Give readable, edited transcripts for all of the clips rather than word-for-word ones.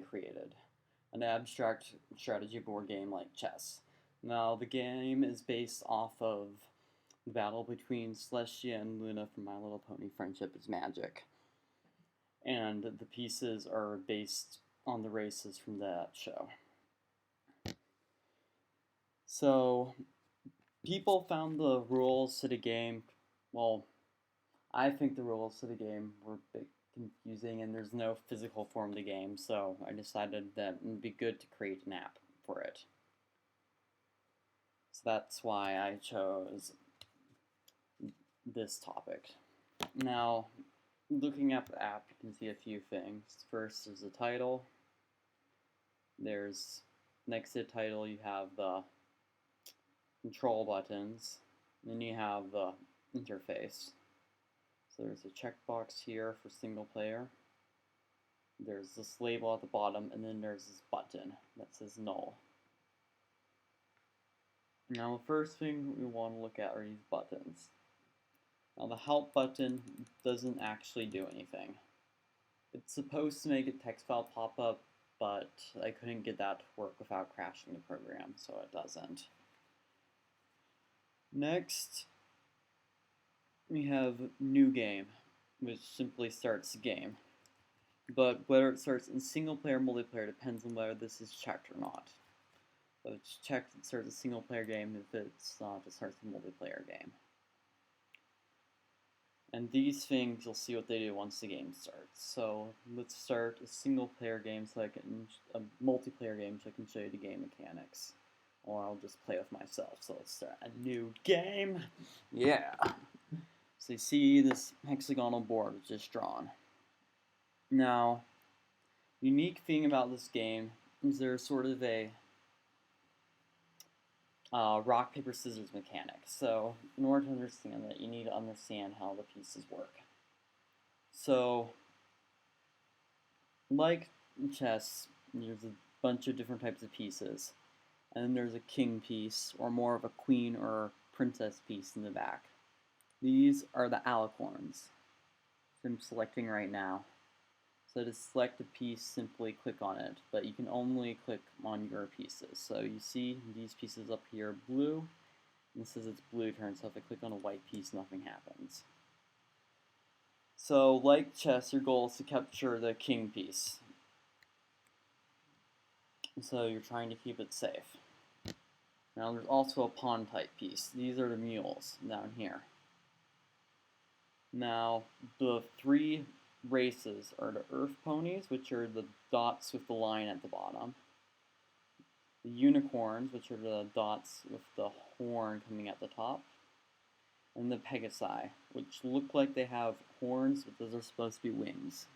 created, an abstract strategy board game like chess. Now, the game is based off of the battle between Celestia and Luna from My Little Pony Friendship is Magic. And the pieces are based on the races from that show. So, people found the rules to the game, well, I think the rules to the game were a bit confusing and there's no physical form of the game, so I decided that it would be good to create an app for it. So that's why I chose this topic. Now, looking at the app, you can see a few things. First is the title. There's, next to the title, you have the control buttons. Then you have the interface. So there's a checkbox here for single player. There's this label at the bottom, and then there's this button that says null. Now the first thing we want to look at are these buttons. Now the help button doesn't actually do anything. It's supposed to make a text file pop up, but I couldn't get that to work without crashing the program, so it doesn't. Next, we have new game, which simply starts the game. But whether it starts in single player or multiplayer depends on whether this is checked or not. So it's checked it starts a single player game. If it's not, it starts a multiplayer game. And these things, you'll see what they do once the game starts. So let's start a single player game a multiplayer game so I can show you the game mechanics. Or I'll just play with myself. So let's start a new game. Yeah. So you see this hexagonal board just drawn. Now, the unique thing about this game is there's sort of a rock, paper, scissors mechanic. So in order to understand that, you need to understand how the pieces work. So, like chess, there's a bunch of different types of pieces. And then there's a king piece, or more of a queen or princess piece in the back. These are the alicorns. So I'm selecting right now. So to select a piece, simply click on it, but you can only click on your pieces. So you see these pieces up here, blue, and this says it's blue turn, so if I click on a white piece, nothing happens. So like chess, your goal is to capture the king piece. So you're trying to keep it safe. Now there's also a pawn type piece. These are the mules down here. Now the three races are the earth ponies, which are the dots with the line at the bottom. The unicorns, which are the dots with the horn coming at the top. And the pegasi, which look like they have horns, but those are supposed to be wings.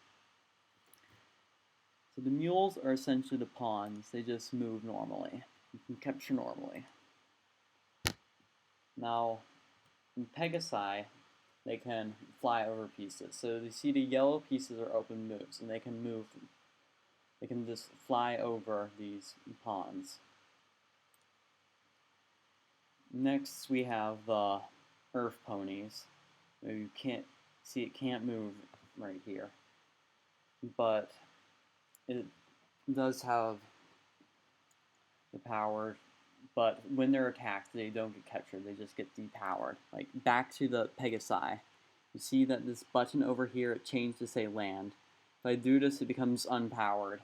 So the mules are essentially the pawns. They just move normally. You can capture normally. Now, in pegasi, they can fly over pieces. So you see the yellow pieces are open moves, and they can move. They can just fly over these pawns. Next, we have the earth ponies. You can't see it can't move right here, but it does have the power. But when they're attacked, they don't get captured, they just get depowered. Like, back to the Pegasi. You see that this button over here, it changed to say land. If I do this, it becomes unpowered.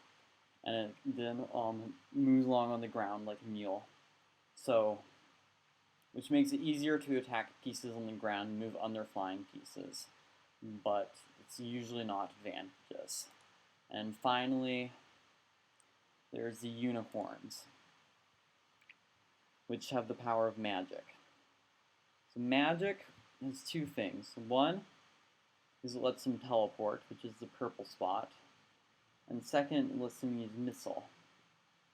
And it then moves along on the ground like a mule. So, which makes it easier to attack pieces on the ground and move under flying pieces. But it's usually not advantageous. And finally, there's the unicorns, which have the power of magic. So magic has two things. One is it lets them teleport, which is the purple spot. And second, it lets them use missile,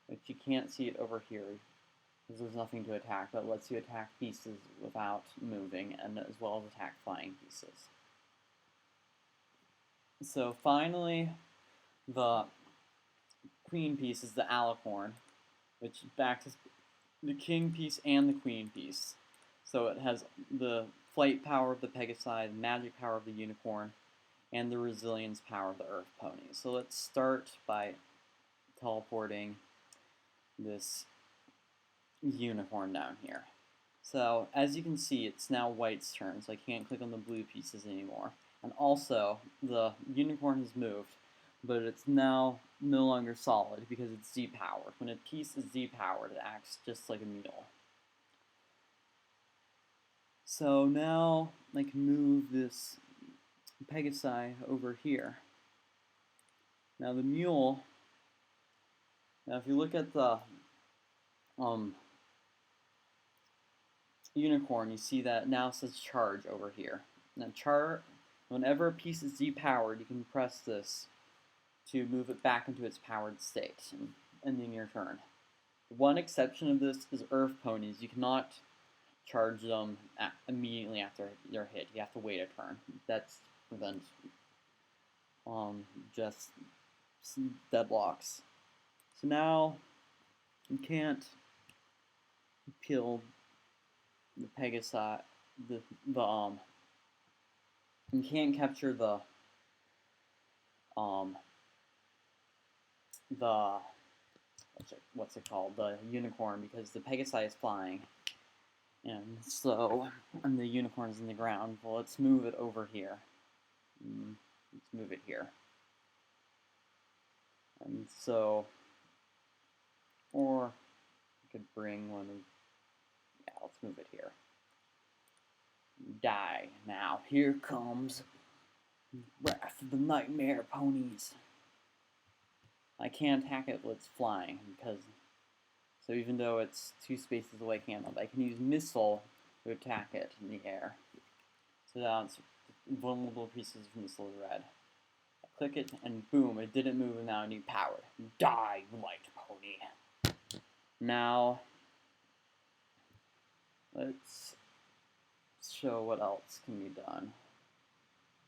which you can't see it over here because there's nothing to attack, but it lets you attack pieces without moving, and as well as attack flying pieces. So finally, the queen piece is the alicorn, which backs the king piece and the queen piece. So it has the flight power of the Pegasi, the magic power of the unicorn, and the resilience power of the earth pony. So let's start by teleporting this unicorn down here. So as you can see, it's now White's turn, so I can't click on the blue pieces anymore. And also, the unicorn has moved, but it's now no longer solid because it's depowered. When a piece is depowered, it acts just like a mule. So now I can move this Pegasi over here. Now the mule, now if you look at the unicorn, you see that it now says charge over here. Now whenever a piece is depowered, you can press this to move it back into its powered state, ending your turn. One exception of this is Earth Ponies. You cannot charge them immediately after they're hit. You have to wait a turn. That's to prevent just deadlocks. So now you can't kill the Pegasi, you can't capture the what's it called, the unicorn, because the Pegasi is flying, and the unicorn is in the ground. Well, let's move it over here. Let's move it here. And so, or I could bring one of, yeah, let's move it here. Die now. Here comes Wrath of the Nightmare Ponies. I can't attack it while it's flying, so even though it's 2 spaces away cannot, I can use missile to attack it in the air. So now it's vulnerable pieces of missile red. I click it and boom, it didn't move, and now I need power. Die, light pony. Now let's show what else can be done.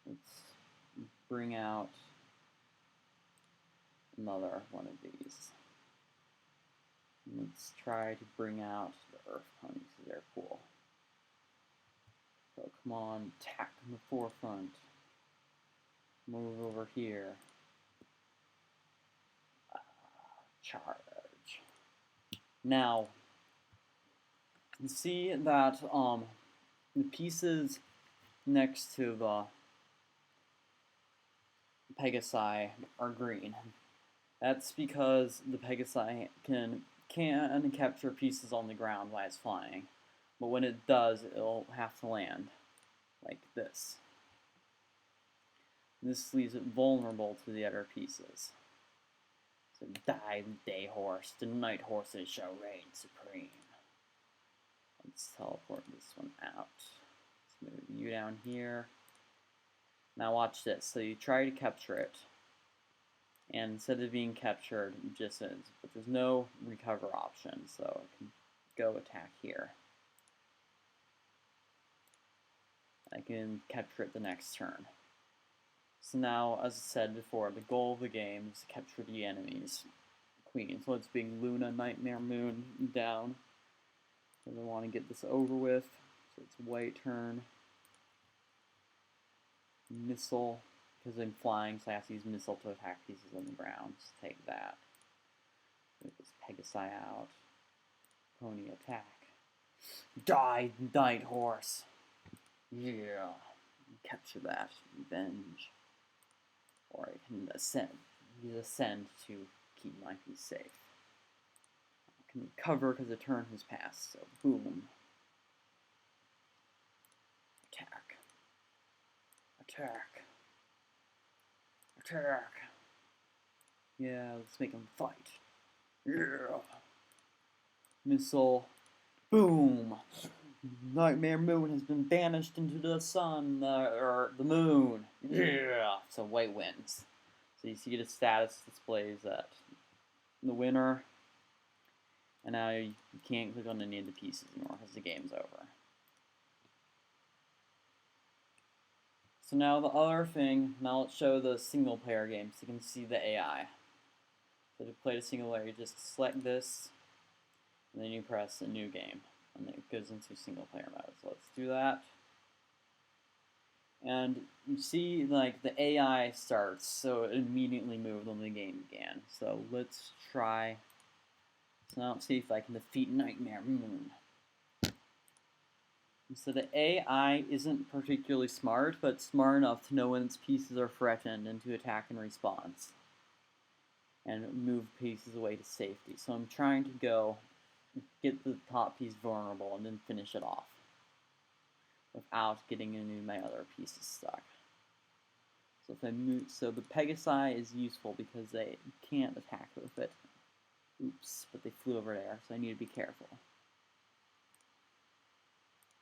Let's bring out another one of these. Let's try to bring out the Earth Ponies, because they're cool. So come on, attack in the forefront. Move over here. Charge. Now, you can see that the pieces next to the Pegasi are green. That's because the Pegasi can capture pieces on the ground while it's flying, but when it does, it'll have to land like this. This leaves it vulnerable to the other pieces. So die, day horse, the night horses shall reign supreme. Let's teleport this one out. Let's move you down here. Now watch this. So you try to capture it, and instead of being captured, it just is. But there's no recover option, so I can go attack here. I can capture it the next turn. So now, as I said before, the goal of the game is to capture the enemy's queen. So let's bring Luna, Nightmare Moon down. And I want to get this over with. So it's White turn. Missile, because I'm flying, so I have to use missile to attack pieces on the ground. Just take that. Move this Pegasi out. Pony attack. Die, night horse. Yeah. Capture that. Revenge. Or I can ascend. Use ascend to keep my piece safe. I can recover because the turn has passed. So boom. Attack. Attack. Attack. Yeah, let's make him fight. Yeah. Missile. Boom. Nightmare Moon has been banished into the sun, or the moon. Yeah. So White wins. So you see the status displays that the winner, and now you can't click on any of the pieces anymore because the game's over. So now the other thing, now let's show the single player game so you can see the AI. So to play the single player, you just select this, and then you press a new game, and it goes into single player mode. So let's do that. And you see, like, the AI starts, so it immediately moved when the game began. So let's try. So now let's see if I can defeat Nightmare Moon. So the AI isn't particularly smart, but smart enough to know when its pieces are threatened and to attack in response. And move pieces away to safety. So I'm trying to go get the top piece vulnerable and then finish it off without getting any of my other pieces stuck. So if I move, so the Pegasi is useful because they can't attack with it. Oops, but they flew over there, so I need to be careful.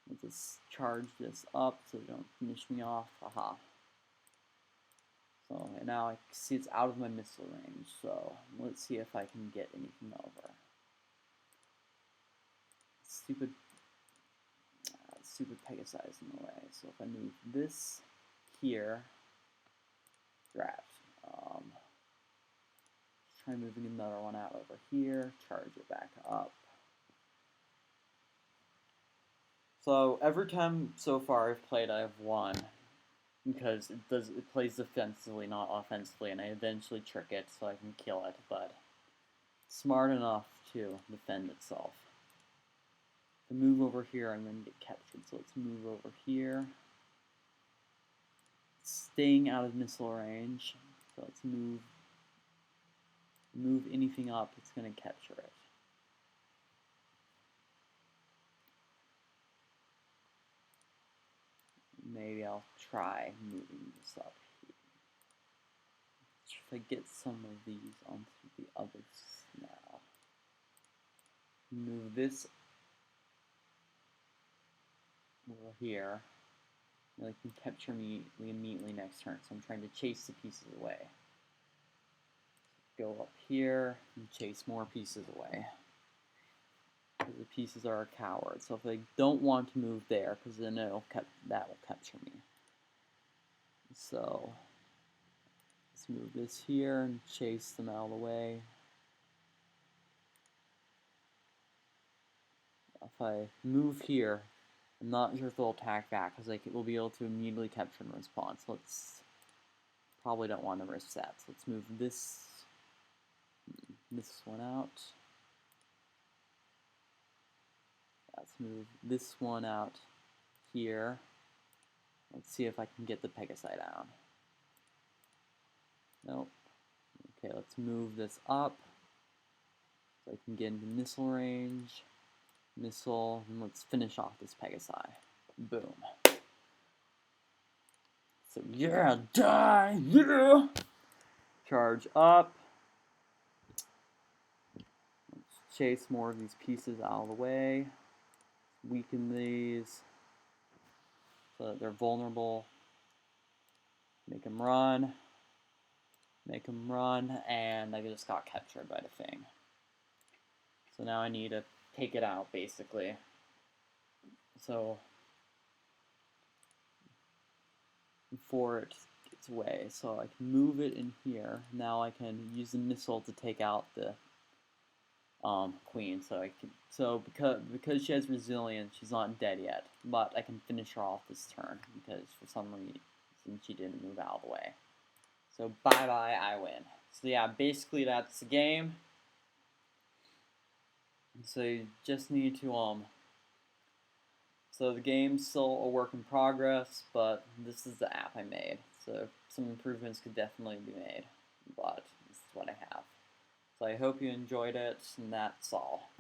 Let's just charge this up so they don't finish me off. Haha. So now I see it's out of my missile range, so let's see if I can get anything over. Stupid Pegasi is in the way. So if I move this here, draft. Try moving another one out over here, charge it back up. So every time so far I've played, I've won because it plays defensively, not offensively, and I eventually trick it so I can kill it, but it's smart enough to defend itself. To move over here, I'm going to get captured, so let's move over here. Staying out of missile range, so let's move anything up, it's going to capture it. Maybe I'll try moving this up here. If I get some of these onto the others now. Move this over here. And they can capture me immediately next turn, so I'm trying to chase the pieces away. Go up here and chase more pieces away. Because the pieces are a coward, so if they don't want to move there, because then that will capture me. So let's move this here and chase them out of the way. If I move here, I'm not sure if they'll attack back, because we'll be able to immediately capture in response. Probably don't want to risk that. So let's move this one out. Let's move this one out here. Let's see if I can get the Pegasi down. Nope. Okay, let's move this up so I can get into missile range. Missile, and let's finish off this Pegasi. Boom. So yeah, die, yeah! Charge up. Let's chase more of these pieces out of the way. Weaken these so that they're vulnerable. Make them run. Make them run, and I just got captured by the thing. So now I need to take it out, basically. So before it gets away, so I can move it in here. Now I can use the missile to take out the queen. So because she has resilience, she's not dead yet. But I can finish her off this turn because for some reason she didn't move out of the way. So bye bye, I win. So yeah, basically that's the game. So you just need to so the game's still a work in progress, but this is the app I made. So some improvements could definitely be made, but this is what I have. So I hope you enjoyed it, and that's all.